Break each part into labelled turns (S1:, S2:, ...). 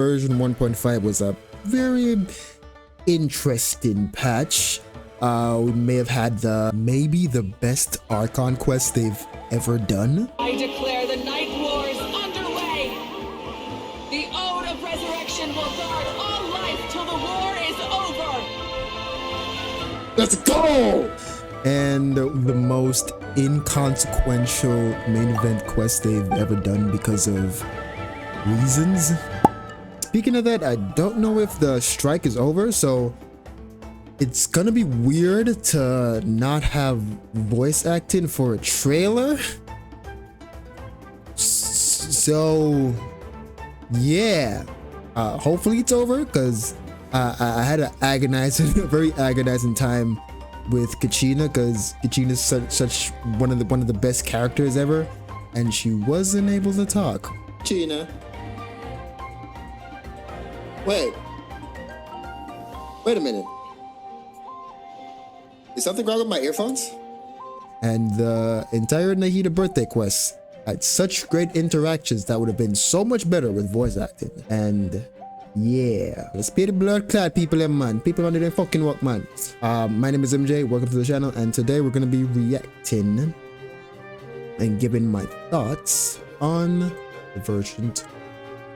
S1: Version 1.5 was a very interesting patch. We may have had maybe the best Archon quest they've ever done.
S2: I declare the Night War is underway. The Ode of Resurrection will guard all life till the war is over.
S1: Let's go! And the most inconsequential main event quest they've ever done because of reasons. Speaking of that, I don't know if the strike is over, so it's gonna be weird to not have voice acting for a trailer. So yeah, hopefully it's over, because I had a very agonizing time with Kachina, because Kachina's such one of the best characters ever, and she wasn't able to talk. Kachina. Wait a minute. Is something wrong with my earphones? And the entire Nahida birthday quest had such great interactions that would have been so much better with voice acting. And yeah, let's be the blood clad people in, man. People under their fucking work, man. My name is MJ, welcome to the channel, and today we're gonna be reacting and giving my thoughts on the version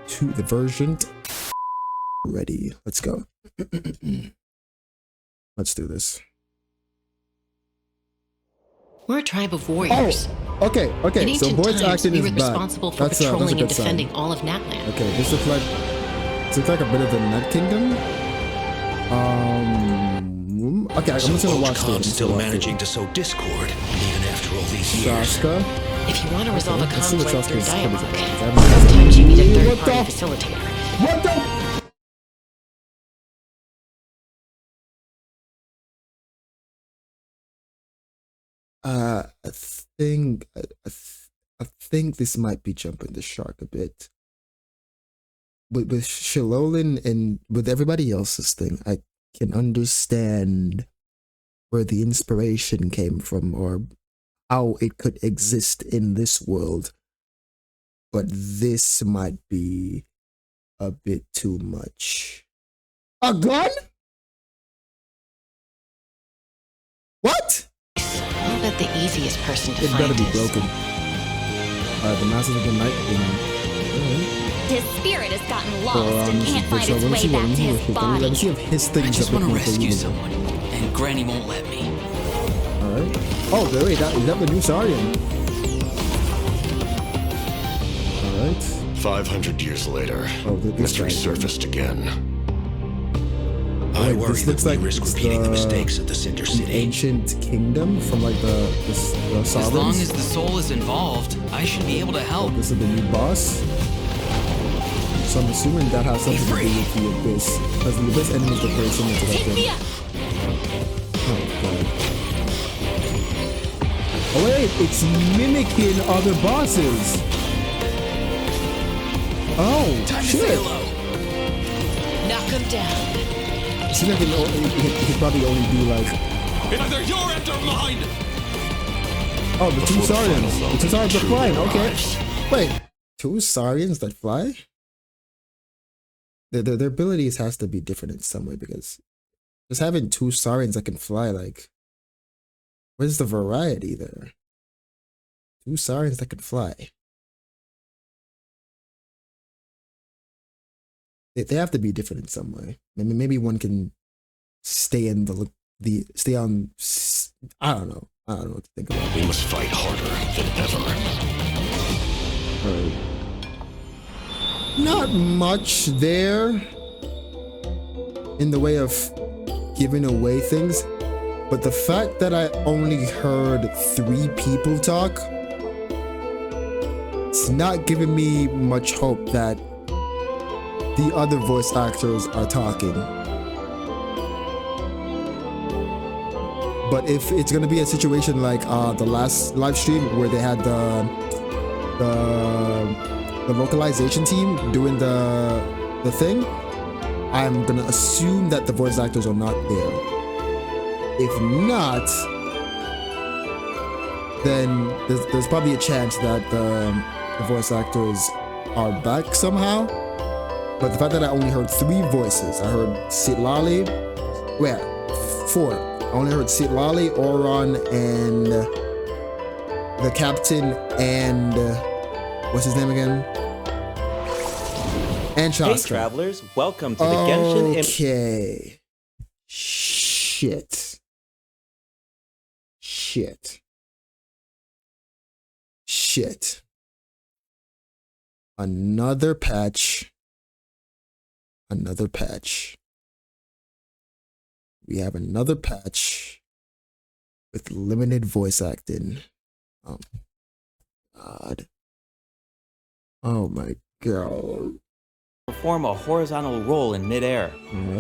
S1: 2, the version. Ready, let's go. Let's do this.
S3: We're a tribe of warriors.
S1: Oh, okay. So voice acting
S3: we
S1: is
S3: were
S1: bad.
S3: responsible for
S1: That's a
S3: patrolling
S1: good
S3: and defending
S1: sign.
S3: all of Natland.
S1: Okay, this looks like a bit of the Nut Kingdom. Okay, I'm just gonna watch this.
S4: Still managing to sow discord even after all these years.
S1: Shaska.
S3: If you want to resolve a
S1: Let's see what
S3: conflict through
S1: Shaska's
S3: dialogue,
S1: coming to.
S3: sometimes you need a
S1: What
S3: third-party
S1: the-
S3: facilitator.
S1: What the? I think this might be jumping the shark a bit. With Shalolin and with everybody else's thing, I can understand where the inspiration came from or how it could exist in this world. But this might be a bit too much. A gun? What?
S3: I'll bet the easiest person to
S1: It
S3: find
S1: better be
S3: is...
S1: broken. The Masters of the Night.
S5: His spirit has gotten lost and can't find its way back to his
S1: Let
S5: body.
S1: me see if his
S4: I
S1: things
S4: just
S1: are
S4: want to
S1: believable.
S4: rescue someone, and Granny won't let me.
S1: Alright. Oh, wait, is that the new Saurian? Alright.
S6: 500 years later,
S1: Oh, this
S6: mystery
S1: guy.
S6: surfaced again.
S4: I
S1: Wait,
S4: worry
S1: this
S4: that
S1: looks
S4: we
S1: like
S4: risk
S1: it's
S4: repeating the mistakes of the Cinder
S1: the
S4: City.
S1: ancient kingdom from like the
S7: As long
S1: Sovereigns.
S7: as the soul is involved, I should be able to help.
S1: This is the new boss. So I'm assuming that has something to do with the Abyss. Because the Abyss enemies are very similar to that thing. Oh, God. Oh wait, it's mimicking other bosses. Oh,
S7: Time to
S1: shit.
S7: say hello.
S3: Knock him down.
S1: It seems like he could probably only do like...
S4: Either your end or mine!
S1: Oh, the two
S6: Before the
S1: Saurians.
S6: final
S1: The two Saurians that fly,
S6: truly
S1: okay.
S6: arrives.
S1: Wait, two Saurians that fly? Their abilities has to be different in some way, because just having two Saurians that can fly, like, where's the variety there? Two Saurians that can fly. They have to be different in some way. Maybe one can stay in stay on. I don't know what to think about.
S6: We must fight harder than ever.
S1: Not much there in the way of giving away things, but the fact that I only heard 3 people talk, it's not giving me much hope that the other voice actors are talking. But if it's gonna be a situation like the last live stream where they had the localization team doing the thing, I'm gonna assume that the voice actors are not there. If not, then there's probably a chance that the voice actors are back somehow. But the fact that I only heard 3 voices, I heard Sitlali, wait, 4. I only heard Sitlali, Oron, and the captain, and what's his name again? And Shaska.
S8: Hey travelers, welcome to the Genshin
S1: Okay. Shit. Another patch. We have another patch with limited voice acting. Oh God. Oh my God.
S8: perform a horizontal roll in midair.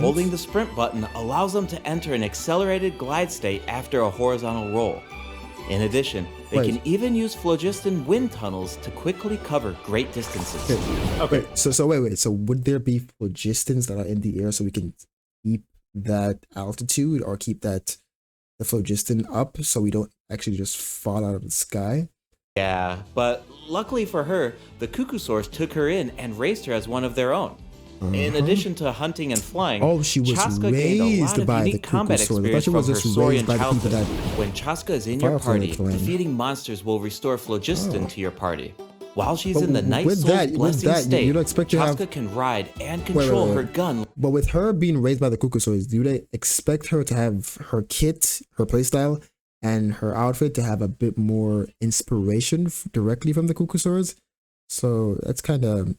S8: Holding the sprint button allows them to enter an accelerated glide state after a horizontal roll. In addition, they can even use phlogiston wind tunnels to quickly cover great distances.
S1: Okay. So wait. So would there be phlogistons that are in the air so we can keep that altitude or keep the phlogiston up so we don't actually just fall out of the sky?
S8: Yeah, but luckily for her, the Cuckoosaurs took her in and raised her as one of their own. In addition to hunting and flying,
S1: she was
S8: Chaska gained a lot
S1: raised
S8: of
S1: by the
S8: unique combat
S1: Cuckoosaurs. I thought
S8: experience
S1: she
S8: from
S1: was
S8: her
S1: just
S8: Saurian
S1: raised by the people
S8: childhood.
S1: that
S8: When Chaska is in your
S1: Firefly
S8: party,
S1: clan.
S8: defeating monsters will restore phlogiston to your party. While she's
S1: But
S8: in the Night
S1: with
S8: Soul's
S1: that- with
S8: blessing
S1: that,
S8: state,
S1: you'd expect to have-
S8: Chaska can ride and control her gun.
S1: But with her being raised by the Cuckoosaurs, do they expect her to have her kit, her playstyle, and her outfit to have a bit more inspiration directly from the Cuckoosaurs? So it's kind of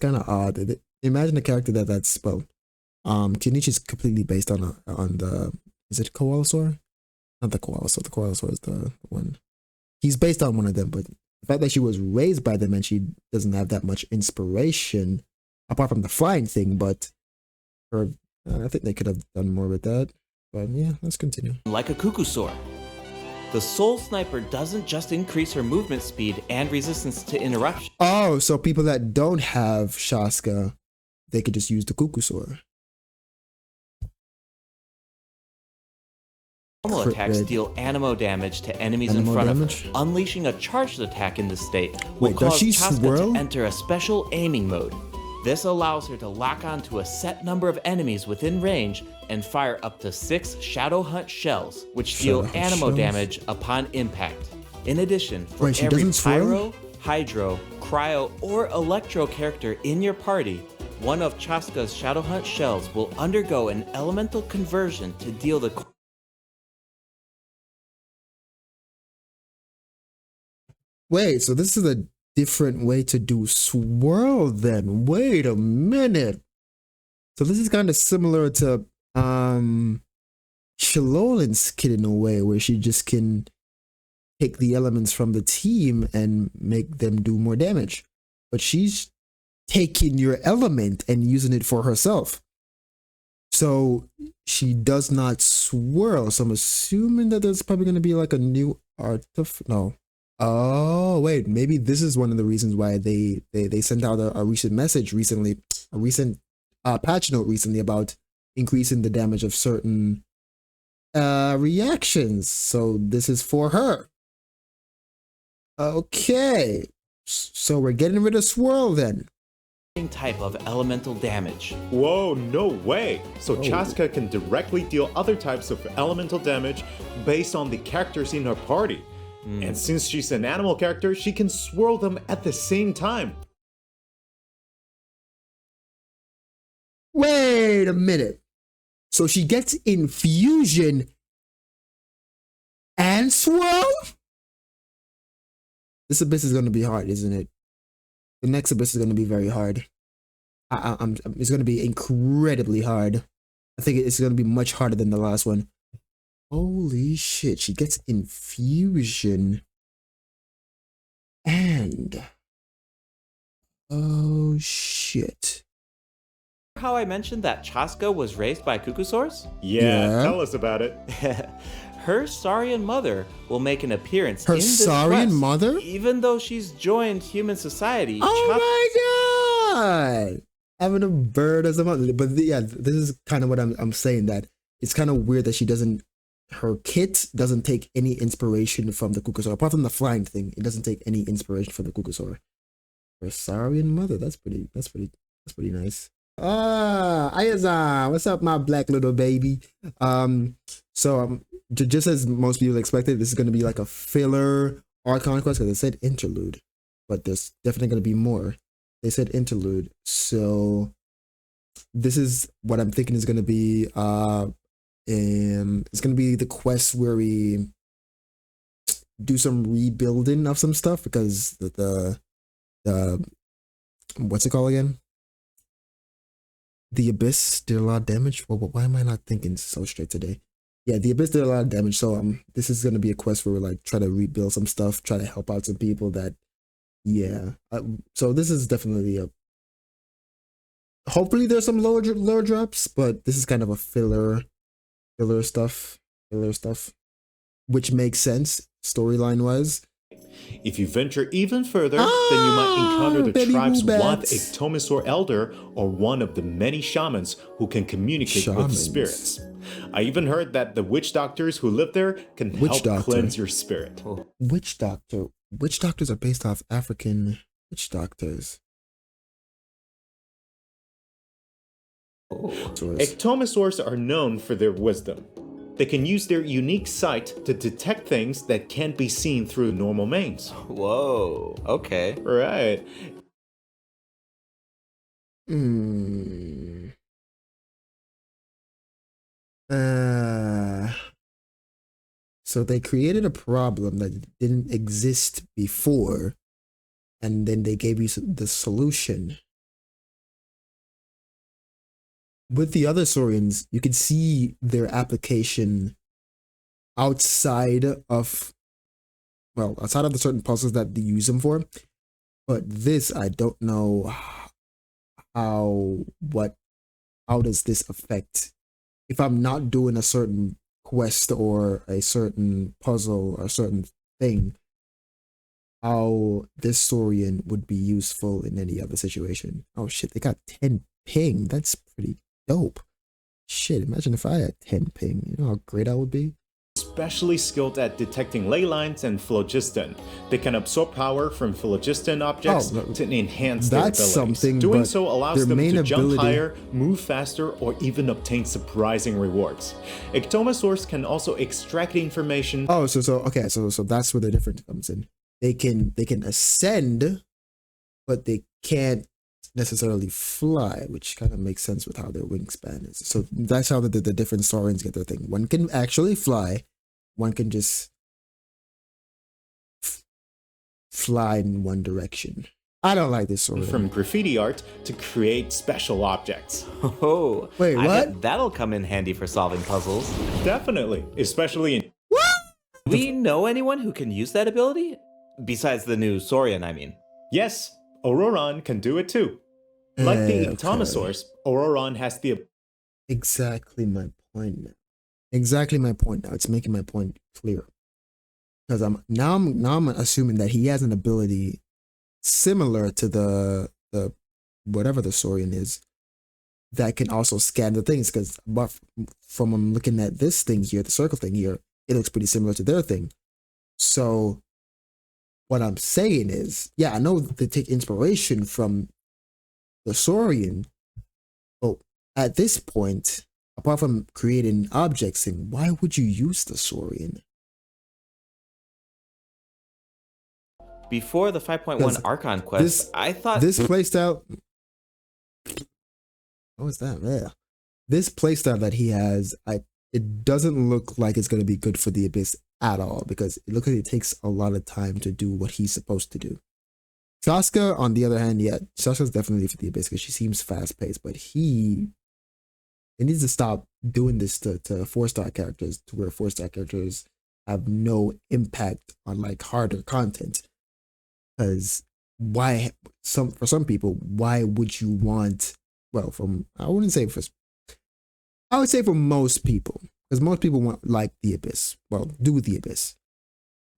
S1: odd. Imagine a character that's Kenichi's completely based on the, is it Koalasaur? Not the Koalasaur. The Koalasaur is the one. He's based on one of them, but the fact that she was raised by them and she doesn't have that much inspiration, apart from the flying thing, but her, I think they could have done more with that. But yeah, let's continue.
S8: Like a Cuckoosaur. The Soul Sniper doesn't just increase her movement speed and resistance to interruption.
S1: Oh, so people that don't have Shaska, they could just use the Cuckoosaur.
S8: Normal attacks deal animo damage to enemies in front of her. Unleashing a charged attack in this state will
S1: Wait, does
S8: cause
S1: she
S8: Chaska
S1: swirl?
S8: to enter a special aiming mode. This allows her to lock onto a set number of enemies within range and fire up to 6 Shadow Hunt shells, which deal
S1: Shadow Hunt
S8: animo
S1: shells?
S8: damage upon impact. In addition, for
S1: Wait, she
S8: every
S1: doesn't swirl?
S8: Pyro, Hydro, Cryo, or Electro character in your party, one of Chaska's Shadow Hunt shells will undergo an elemental conversion to deal the
S1: Wait, so this is a different way to do swirl then. Wait a minute. So this is kind of similar to Shilolin's kit in a way, where she just can take the elements from the team and make them do more damage. But she's taking your element and using it for herself. So she does not swirl. So I'm assuming that there's probably going to be like a new artifact. No. Oh, wait, maybe this is one of the reasons why they sent out a recent message recently, a recent patch note recently about increasing the damage of certain reactions. So this is for her. Okay, so we're getting rid of swirl then.
S8: type of elemental damage.
S9: Whoa, no way! So Chaska can directly deal other types of elemental damage based on the characters in her party. And since she's an animal character, she can swirl them at the same time.
S1: Wait a minute. So she gets infusion and swirl? This abyss is going to be hard, isn't it? The next abyss is going to be very hard. It's going to be incredibly hard. I think it's going to be much harder than the last one. Holy shit, she gets infusion. And... oh shit.
S8: How I mentioned that Chaska was raised by Cuckoosaurs?
S9: Yeah, tell us about it.
S8: Her Saurian mother will make an appearance
S1: Her
S8: in this
S1: Saurian
S8: quest.
S1: mother?
S8: Even though she's joined human society,
S1: Oh my god! Having a bird as a mother. But yeah, this is kind of what I'm saying, that it's kind of weird that she doesn't, her kit doesn't take any inspiration from the Cuckoosaur. Apart from the flying thing, it doesn't take any inspiration from the Cuckoosaur. Her Saurian mother, that's pretty That's pretty nice. Ayazan, what's up, my black little baby? Just as most people expected, this is gonna be like a filler Archon quest because it said interlude, but there's definitely gonna be more. They said interlude, so this is what I'm thinking is gonna be. It's gonna be the quest where we do some rebuilding of some stuff because the what's it called again? The Abyss did a lot of damage. Well, why am I not thinking so straight today? Yeah, the Abyss did a lot of damage. So this is gonna be a quest where we like try to rebuild some stuff, try to help out some people that, yeah. So this is definitely a. Hopefully there's some lower drops, but this is kind of a filler stuff, which makes sense storyline wise.
S9: If you venture even further, then you might encounter the tribe's one Ectomosaur elder or one of the many shamans who can communicate with the spirits. I even heard that the witch doctors who live there can help cleanse your spirit.
S1: Witch doctor? Witch doctors are based off African witch doctors.
S9: Ectomosaurs are known for their wisdom. They can use their unique sight to detect things that can't be seen through normal means.
S8: Whoa, okay.
S9: Right.
S1: So they created a problem that didn't exist before, and then they gave you the solution. With the other Saurians, you can see their application outside of the certain puzzles that they use them for. But this, I don't know how does this affect if I'm not doing a certain quest or a certain puzzle or a certain thing, how this Saurian would be useful in any other situation. Oh shit, they got 10 ping. That's pretty dope. Shit, imagine if I had 10 ping. You know how great I would be?
S9: Especially skilled at detecting ley lines and phlogiston. They can absorb power from phlogiston objects to enhance their abilities.
S1: Something,
S9: Doing so allows them to jump higher, move faster, or even obtain surprising rewards. Ectomosaurs can also extract information.
S1: Oh, so that's where the difference comes in. They can ascend, but they can't necessarily fly, which kind of makes sense with how their wingspan is. So that's how the different Saurians get their thing. One can actually fly, one can just fly in one direction. I don't like this Saurian.
S9: From graffiti art to create special objects.
S8: Oh,
S1: wait, what?
S8: I bet that'll come in handy for solving puzzles.
S9: Definitely, especially in.
S1: What?
S8: Do we know anyone who can use that ability? Besides the new Saurian, I mean.
S9: Yes, Auroron can do it too. Like the Ectomosaurs, Auroron has the...
S1: Exactly my point now. It's making my point clear. Because I'm assuming that he has an ability similar to the whatever the Saurian is that can also scan the things. Because from looking at this thing here, the circle thing here, it looks pretty similar to their thing. So what I'm saying is, yeah, I know they take inspiration from the Saurian, but at this point, apart from creating objects, why would you use the Saurian?
S8: Before the 5.1 Archon quest, I thought
S1: this playstyle. What was that? Yeah, this playstyle that he has, it doesn't look like it's going to be good for the Abyss at all, because it looks like it takes a lot of time to do what he's supposed to do. Shaska, on the other hand, yeah, Shaska's definitely for the Abyss because she seems fast-paced, but he needs to stop doing this to 4-star characters, to where 4-star characters have no impact on like harder content. Because for some people, why would you want, well, I would say for most people, because most people want like the Abyss, well, do the Abyss.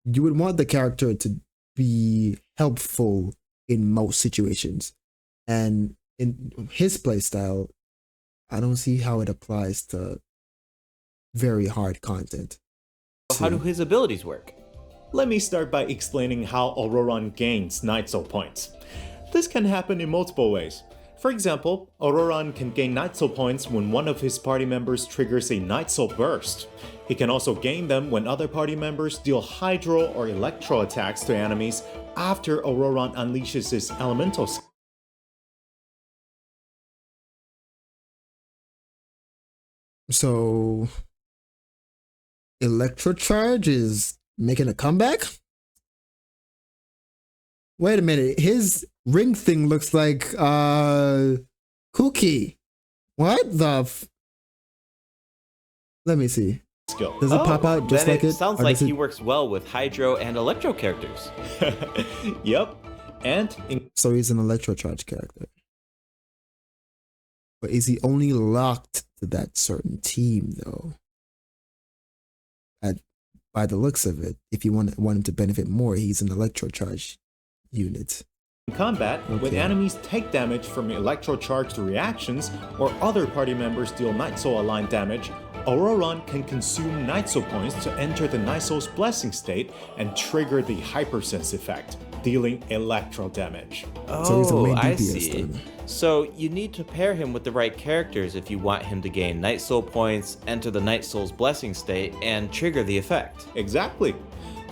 S1: You would want the character to be helpful in most situations, and in his playstyle, I don't see how it applies to very hard content.
S8: How do his abilities work?
S9: Let me start by explaining how Auroron gains Night Soul points. This can happen in multiple ways. For example, Auroran can gain Night Soul points when one of his party members triggers a Night Soul burst. He can also gain them when other party members deal Hydro or Electro attacks to enemies after Auroran unleashes his elemental skill.
S1: So, Electrocharge is making a comeback? Wait a minute, his ring thing looks like Cookie. What the Let me see. Does it pop out just
S8: then
S1: like it?
S8: Sounds
S1: or
S8: like
S1: does
S8: he
S1: it-
S8: works well with Hydro and Electro characters.
S9: Yep. And in
S1: So he's an Electrocharge character. But is he only locked to that certain team though? By the looks of it, if you want him to benefit more, he's an Electrocharge unit.
S9: combat, when
S1: Okay.
S9: enemies take damage from electrocharged reactions or other party members deal Night Soul aligned damage, Auroran can consume Night Soul points to enter the Night Soul's blessing state and trigger the Hypersense effect, dealing electro damage.
S1: So he's the main
S8: I
S1: DPS
S8: see.
S1: then.
S8: So you need to pair him with the right characters if you want him to gain Night Soul points, enter the Night Soul's blessing state, and trigger the effect.
S9: Exactly.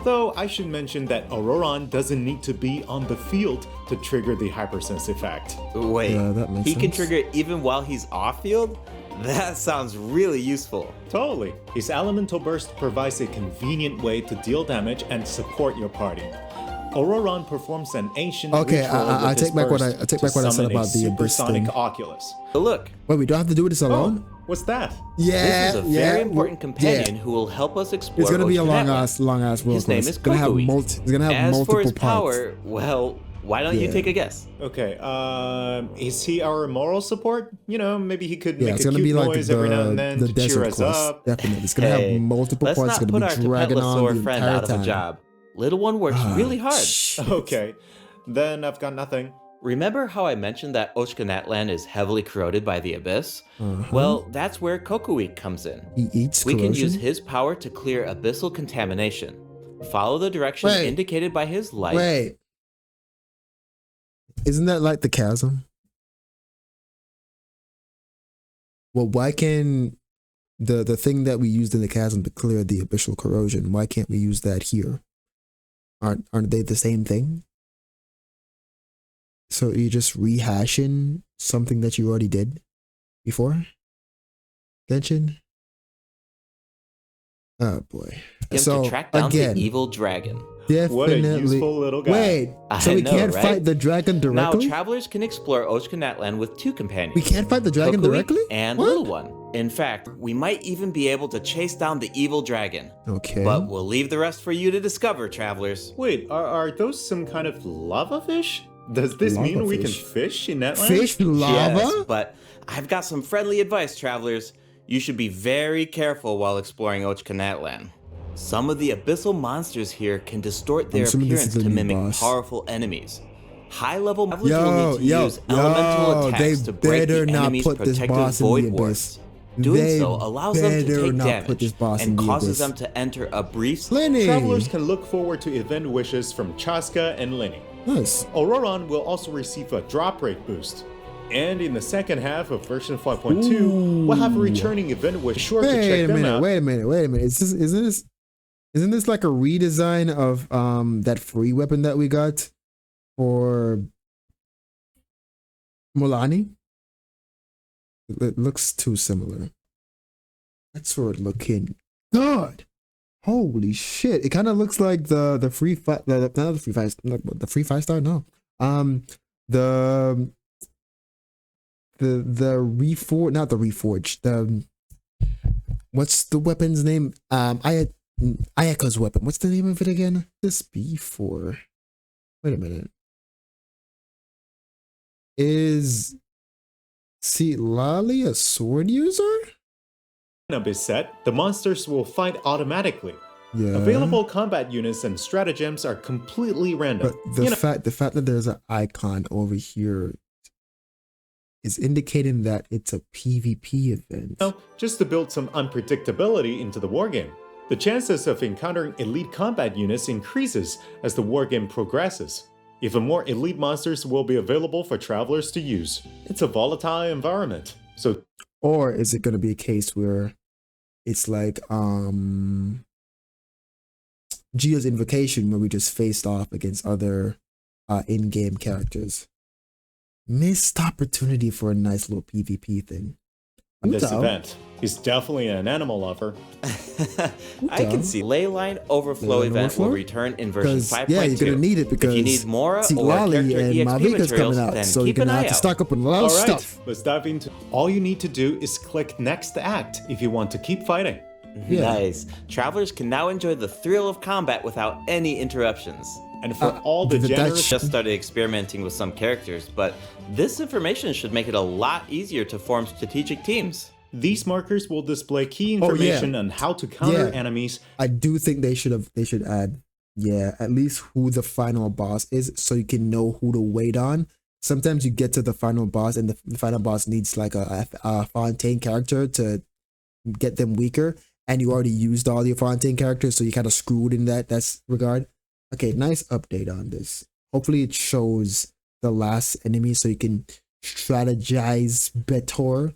S9: Though I should mention that Auroran doesn't need to be on the field to trigger the Hypersense effect.
S8: Wait,
S1: Yeah, that makes
S8: he can
S1: sense.
S8: trigger it even while he's off field? That sounds really useful.
S9: Totally. His Elemental Burst provides a convenient way to deal damage and support your party. Auroran performs an ancient
S1: Okay,
S9: ritual
S1: I
S9: with his
S1: take back what I
S9: burst
S1: take
S9: to
S1: back what I said
S9: summon a
S1: about the Abyss
S9: supersonic
S1: thing.
S9: Oculus.
S8: But look,
S1: Wait, we don't have to do this alone?
S9: What's that?
S1: Yeah,
S8: this is a
S1: yeah,
S8: very important
S1: yeah.
S8: companion who will help us explore.
S1: It's gonna be a
S8: Ocean
S1: long
S8: Atlas.
S1: ass world
S8: His name
S1: quest.
S8: is
S1: It's gonna have
S8: Kokui.
S1: it's gonna have
S8: As
S1: multiple
S8: for his
S1: parts.
S8: power, well, why don't you
S1: Yeah.
S8: take a guess?
S9: Okay, is he our moral support? You know, maybe he could
S1: Yeah,
S9: make
S1: it's
S9: a
S1: gonna
S9: cute
S1: be like
S9: noise every now and then
S1: the
S9: to cheer
S1: desert
S9: us
S1: quest.
S9: up.
S1: Definitely, it's gonna
S8: Hey,
S1: have multiple
S8: let's
S1: parts. It's
S8: not
S1: gonna
S8: put our
S1: be dragging on
S8: Capetla
S1: the
S8: friend
S1: entire
S8: out of
S1: time.
S8: a job. Little one works really hard.
S1: Shit.
S9: Okay, then I've got nothing.
S8: Remember how I mentioned that Oshkanatlan is heavily corroded by the Abyss?
S1: Uh-huh.
S8: Well, that's where Kokui comes in.
S1: He eats
S8: We can
S1: corrosion?
S8: use his power to clear abyssal contamination. Follow the direction
S1: Wait.
S8: indicated by his light.
S1: Wait, isn't that like the chasm? Well, why can the thing that we used in the chasm to clear the abyssal corrosion? Why can't we use that here? Aren't they the same thing? So you're just rehashing something that you already did before? Genshin? Oh boy.
S8: Him
S1: So
S8: to track down
S1: again,
S8: the evil dragon.
S9: What a
S1: definitely.
S9: useful little guy.
S1: Wait, so
S8: I
S1: we
S8: know,
S1: can't
S8: right?
S1: fight the dragon
S8: Now,
S1: directly?
S8: travelers can explore Oshkanatlan with two companions.
S1: We can't fight the dragon
S8: Kokui
S1: directly?
S8: And
S1: What?
S8: Little One. In fact, we might even be able to chase down the evil dragon.
S1: Okay.
S8: But we'll leave the rest for you to discover, travelers.
S9: Wait, are those some kind of lava fish? Does this
S1: Lava
S9: mean we can
S1: fish?
S9: fish in that land?
S1: Fish lava?
S8: Yes, but I've got some friendly advice, travelers. You should be very careful while exploring Oshkanatlan. Some of the abyssal monsters here can distort their
S1: assuming this
S8: appearance
S1: is a
S8: to
S1: new
S8: mimic
S1: boss.
S8: powerful enemies. High-level travelers will need to use
S1: yo,
S8: elemental attacks
S1: they
S8: to break
S1: better
S8: the
S1: not
S8: enemy's
S1: put this
S8: protective
S1: boss in
S8: void
S1: the abyss.
S8: wards. Doing
S1: They
S8: so allows them to
S1: better
S8: take
S1: not put this
S8: damage
S1: boss in
S8: and
S1: the
S8: causes
S1: abyss.
S8: them to enter a brief
S1: Lenny!
S9: Travelers can look forward to event wishes from Chaska and Lenny.
S1: Nice.
S9: Auroran will also receive a drop rate boost. And in the second half of version 5.2, we'll have a returning event wish. Sure to
S1: Wait
S9: check
S1: a
S9: them
S1: minute,
S9: out.
S1: wait a minute. Isn't this like a redesign of that free weapon that we got for Mulani? It looks too similar. That sword looking good. Holy shit! It kind of looks like the free fight, not the free five, the free 5-star. No, the reforge, not the reforged. The what's the weapon's name? Ayaka's weapon. What's the name of it again? This B4. Wait a minute. Is Lali a sword user?
S9: Is set, the monsters will fight automatically.
S1: Yeah.
S9: Available combat units and stratagems are completely random.
S1: But the fact that there's an icon over here is indicating that it's a PvP event.
S9: Just to build some unpredictability into the wargame. The chances of encountering elite combat units increases as the wargame progresses. Even more elite monsters will be available for travelers to use. It's a volatile environment, so
S1: Or is it going to be a case where it's like Geo's Invocation, where we just faced off against other in-game characters? Missed opportunity for a nice little PvP thing.
S9: this event. He's definitely an animal lover.
S8: I can see Leyline Overflow
S1: Leyline
S8: event will
S1: Overflow?
S8: return in version 5.2.
S1: Yeah, you're gonna need it because
S8: if you need Mora or
S1: Lali
S8: character
S1: and
S8: EXP
S1: Malvika's
S8: materials,
S1: coming out,
S8: then
S1: so you're
S8: keep an
S1: gonna have
S8: eye
S1: to
S8: out.
S1: stock up on a lot of
S9: All right,
S1: stuff.
S9: let's dive into. All you need to do is click Next Act if you want to keep fighting.
S1: Yeah.
S8: Nice. Travelers can now enjoy the thrill of combat without any interruptions.
S9: And for all the
S1: that's-
S9: generous
S8: Just started experimenting with some characters, but this information should make it a lot easier to form strategic teams.
S9: these markers will display key information on how to counter
S1: Yeah.
S9: enemies.
S1: I do think they should add, at least who the final boss is, so you can know who to wait on. Sometimes you get to the final boss and the final boss needs like a Fontaine character to get them weaker, and you already used all your Fontaine characters, so you kind of screwed in that's regard. Okay, nice update on this. Hopefully it shows the last enemy so you can strategize better.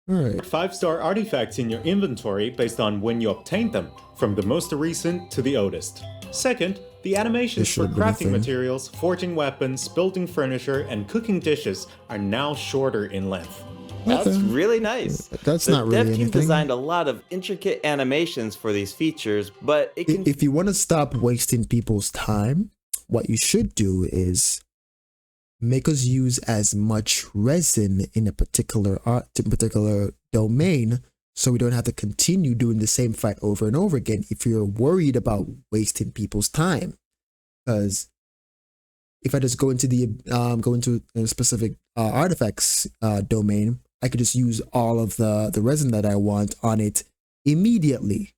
S1: Alright.
S9: 5-star artifacts in your inventory based on when you obtained them, from the most recent to the oldest. Second, the animations
S1: This
S9: for
S1: should've been a
S9: crafting
S1: thing.
S9: materials, forging weapons, building furniture, and cooking dishes are now shorter in length.
S8: That's
S1: Okay.
S8: really nice.
S1: That's
S8: The
S1: not really
S8: dev team
S1: anything.
S8: designed a lot of intricate animations for these features, but it can
S1: If you want to stop wasting people's time, what you should do is make us use as much resin in a particular domain, so we don't have to continue doing the same fight over and over again if you're worried about wasting people's time. Because if I just go into a specific artifacts domain, I could just use all of the resin that I want on it immediately,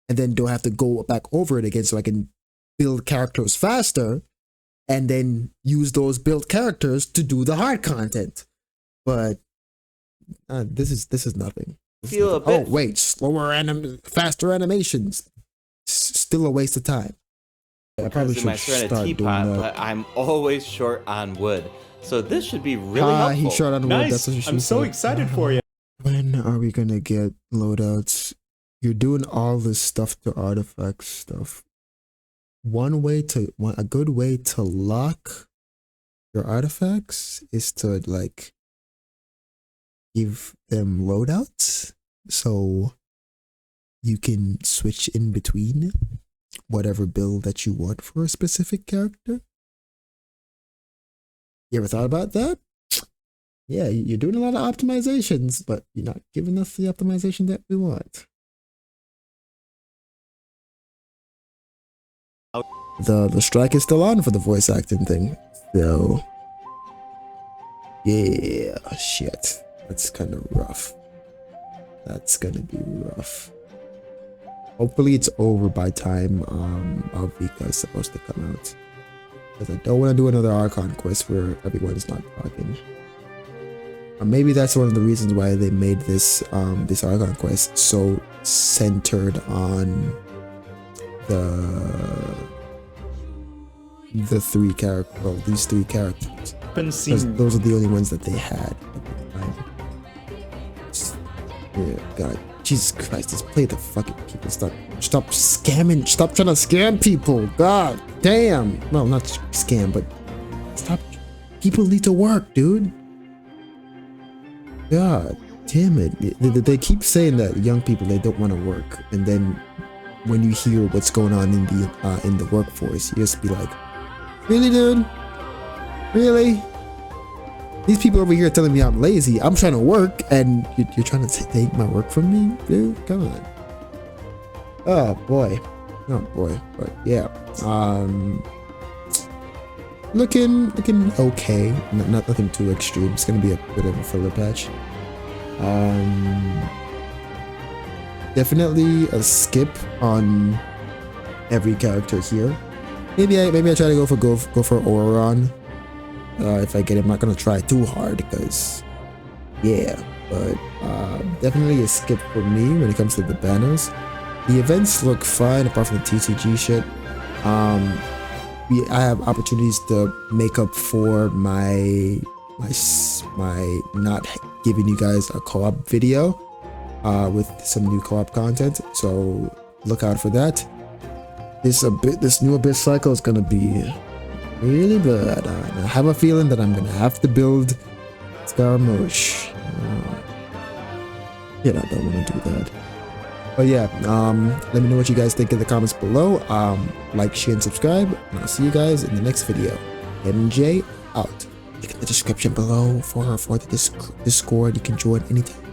S1: and then don't have to go back over it again, so I can build characters faster and then use those built characters to do the hard content. But this is nothing. This is
S8: Feel a
S1: nothing.
S8: bit-
S1: Oh wait, faster animations. Still a waste of time. I probably
S8: in my
S1: should
S8: certain
S1: start doing
S8: teapot,
S1: that.
S8: but I'm always short on wood. So this should be really helpful.
S1: He shot on the wood.
S9: Nice!
S1: That's what you should
S9: I'm so
S1: say.
S9: excited for you.
S1: When are we gonna get loadouts? You're doing all this stuff to artifact stuff. A good way to lock your artifacts is to like give them loadouts, so you can switch in between whatever build that you want for a specific character. You ever thought about that? Yeah, you're doing a lot of optimizations, but you're not giving us the optimization that we want. The strike is still on for the voice acting thing, so yeah, shit, that's kind of rough. That's gonna be rough. Hopefully it's over by time Alvika is supposed to come out, because I don't want to do another Archon quest where everyone's not talking. Maybe that's one of the reasons why they made this this Archon quest so centered on these three characters.
S9: Been
S1: Because
S9: seen
S1: those are the only ones that they had at the time. Yeah, God, Jesus Christ, just play the fucking people. Stop scamming. Stop trying to scam people. God damn. Well, not scam, but stop. People need to work, dude. God damn it. They keep saying that young people, they don't want to work, and then when you hear what's going on in the workforce, you just be like, really, dude? Really? These people over here telling me I'm lazy. I'm trying to work, and you're trying to take my work from me, dude? Come on. Oh boy. But yeah. Looking okay. Nothing too extreme. It's gonna be a bit of a filler patch. Definitely a skip on every character here. Maybe I try to go for Auron. If I get it, I'm not gonna try too hard because yeah, but definitely a skip for me when it comes to the banners. The events look fine apart from the TCG shit. I have opportunities to make up for my not giving you guys a co-op video with some new co-op content. So look out for that. This new Abyss cycle is gonna be really bad. I have a feeling that I'm gonna have to build Scaramouche. Yeah, I don't want to do that. But yeah, let me know what you guys think in the comments below. Like, share, and subscribe. And I'll see you guys in the next video. MJ out. Look in the description below for the Discord. You can join anytime.